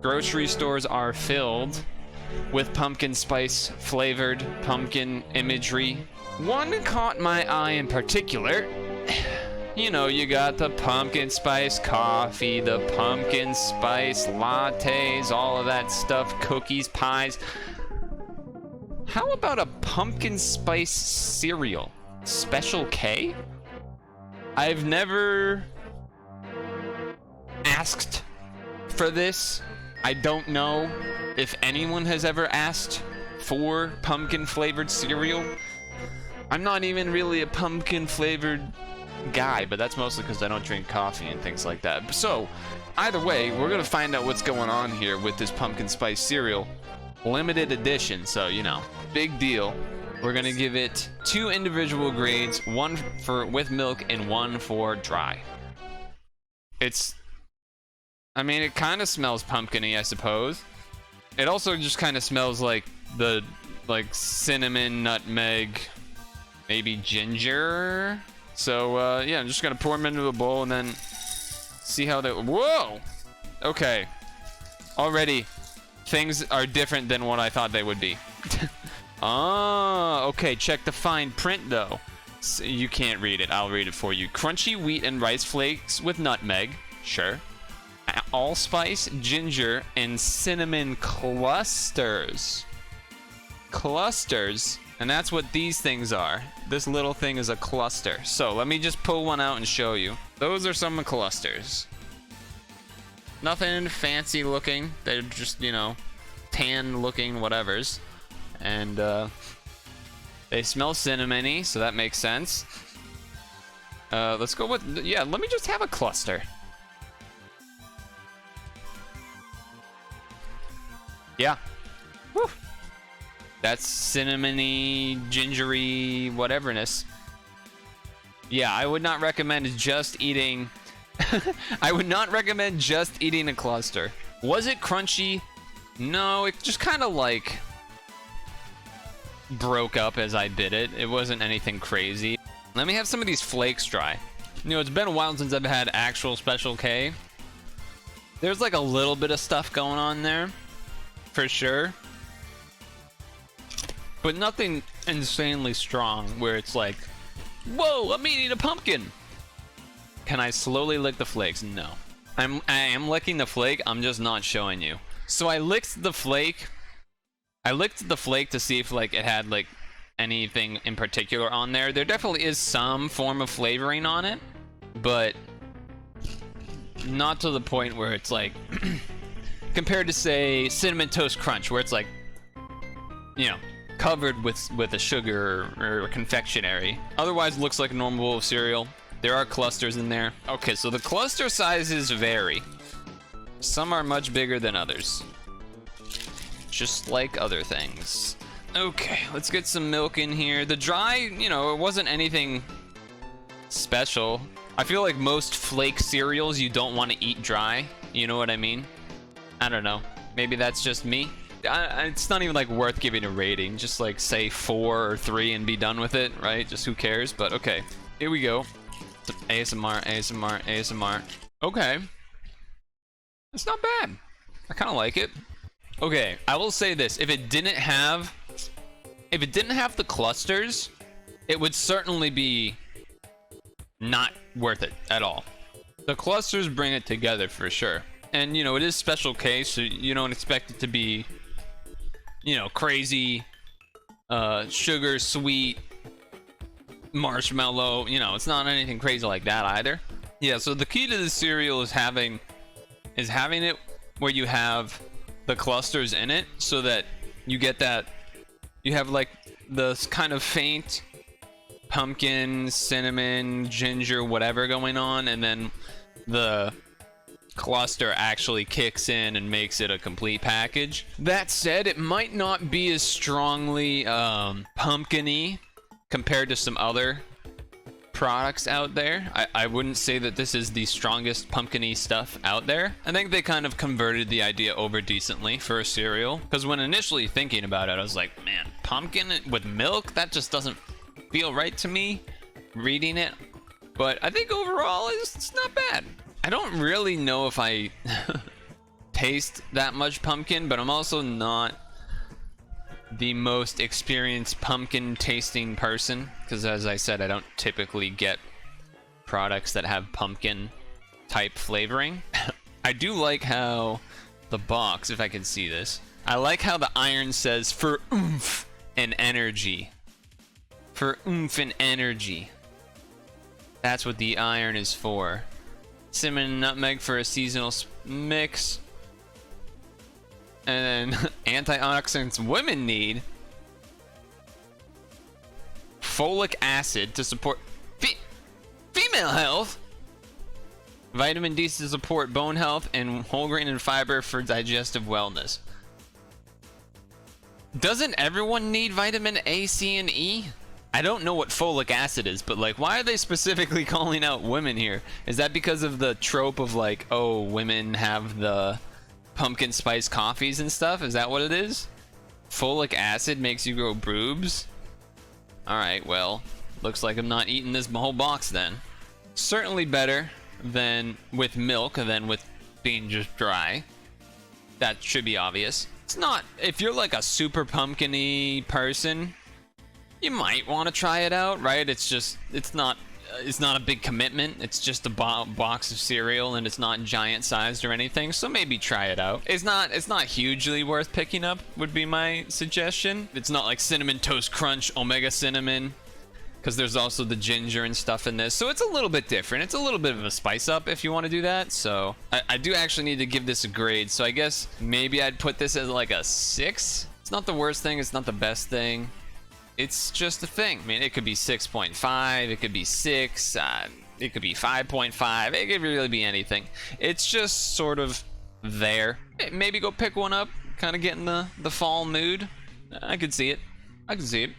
Grocery stores are filled with pumpkin spice flavored pumpkin imagery. One caught my eye in particular. You know, you got the pumpkin spice coffee, the pumpkin spice lattes, all of that stuff, cookies, pies. How about a pumpkin spice cereal? Special K? I've never asked for this. I don't know if anyone has ever asked for pumpkin flavored cereal. I'm not even really a pumpkin flavored guy, but that's mostly because I don't drink coffee and things like that. So either way, we're gonna find out what's going on here with this pumpkin spice cereal. Limited edition, so you know, big deal. We're gonna give it 2 individual grades, one for with milk and one for dry. I mean, it kind of smells pumpkin-y, I suppose. It also just kind of smells like the cinnamon, nutmeg, maybe ginger. So yeah, I'm just gonna pour them into a bowl and then see how they. Whoa! Okay, already things are different than what I thought they would be. Okay, check the fine print though. So you can't read it, I'll read it for you. Crunchy wheat and rice flakes with nutmeg, sure. Allspice, ginger, and cinnamon clusters. Clusters, and that's what these things are. This little thing is a cluster. So let me just pull one out and show you. Those are some clusters. Nothing fancy looking. They're just, you know, tan looking whatevers. And they smell cinnamony, so that makes sense. Let's go with, yeah, let me just have a cluster. Yeah. Woo. That's cinnamony, gingery, whateverness. Yeah, I would not recommend just eating... I would not recommend just eating a cluster. Was it crunchy? No, it just kind of like broke up as I bit it. It wasn't anything crazy. Let me have some of these flakes dry. You know, it's been a while since I've had actual Special K. There's like a little bit of stuff going on there. For sure, but nothing insanely strong where it's like, whoa, I'm eating a pumpkin. Can I slowly lick the flakes? No. I am licking the flake, I'm just not showing you. So I licked the flake. I licked the flake to see if like it had like anything in particular on there. There definitely is some form of flavoring on it, but not to the point where it's like compared to, say, Cinnamon Toast Crunch, where it's like, you know, covered with a sugar or confectionery. Otherwise, it looks like a normal bowl of cereal. There are clusters in there. Okay, so the cluster sizes vary. Some are much bigger than others. Just like other things. Okay, let's get some milk in here. The dry, you know, it wasn't anything special. I feel like most flake cereals you don't want to eat dry. You know what I mean? I don't know. Maybe that's just me. It's not even like worth giving a rating. Just like say 4 or 3 and be done with it, right? Just who cares? But okay, here we go. ASMR, ASMR, ASMR. Okay, it's not bad. I kind of like it. Okay, I will say this: if it didn't have the clusters, it would certainly be not worth it at all. The clusters bring it together for sure. And, you know, it is Special K, so you don't expect it to be, you know, crazy, sugar, sweet, marshmallow. You know, it's not anything crazy like that either. Yeah, so the key to the cereal is having it where you have the clusters in it, so that you get that, you have like the kind of faint pumpkin, cinnamon, ginger, whatever going on, and then the cluster actually kicks in and makes it a complete package. That said, it might not be as strongly pumpkin-y compared to some other products out there. I wouldn't say that this is the strongest pumpkin-y stuff out there. I think they kind of converted the idea over decently for a cereal, because when initially thinking about it, I was like, man, pumpkin with milk? That just doesn't feel right to me reading it. But I think overall it's not bad. I don't really know if I taste that much pumpkin, but I'm also not the most experienced pumpkin tasting person, because as I said, I don't typically get products that have pumpkin type flavoring. I do like how the box, if I can see this, I like how the iron says for oomph and energy. For oomph and energy. That's what the iron is for. Cinnamon and nutmeg for a seasonal mix. And then antioxidants women need. Folic acid to support female health. Vitamin D to support bone health, and whole grain and fiber for digestive wellness. Doesn't everyone need vitamin A, C, and E? I don't know what folic acid is, but like, why are they specifically calling out women here? Is that because of the trope of like, oh, women have the pumpkin spice coffees and stuff? Is that what it is? Folic acid makes you grow boobs? Alright, well, looks like I'm not eating this whole box then. Certainly better than with milk than with being just dry. That should be obvious. It's not, if you're like a super pumpkin-y person, you might want to try it out, right? It's just, it's not a big commitment. It's just a box of cereal, and it's not giant sized or anything, so maybe try it out. It's not hugely worth picking up, would be my suggestion. It's not like Cinnamon Toast Crunch Omega Cinnamon, because there's also the ginger and stuff in this, so it's a little bit different. It's a little bit of a spice up if you want to do that. So I do actually need to give this a grade, so I guess maybe I'd put this as like a 6. It's not the worst thing, it's not the best thing. It's just a thing. I mean, it could be 6.5, it could be 6, it could be 5.5, it could really be anything. It's just sort of there. Maybe go pick one up, kind of get in the fall mood. I could see it. I can see it.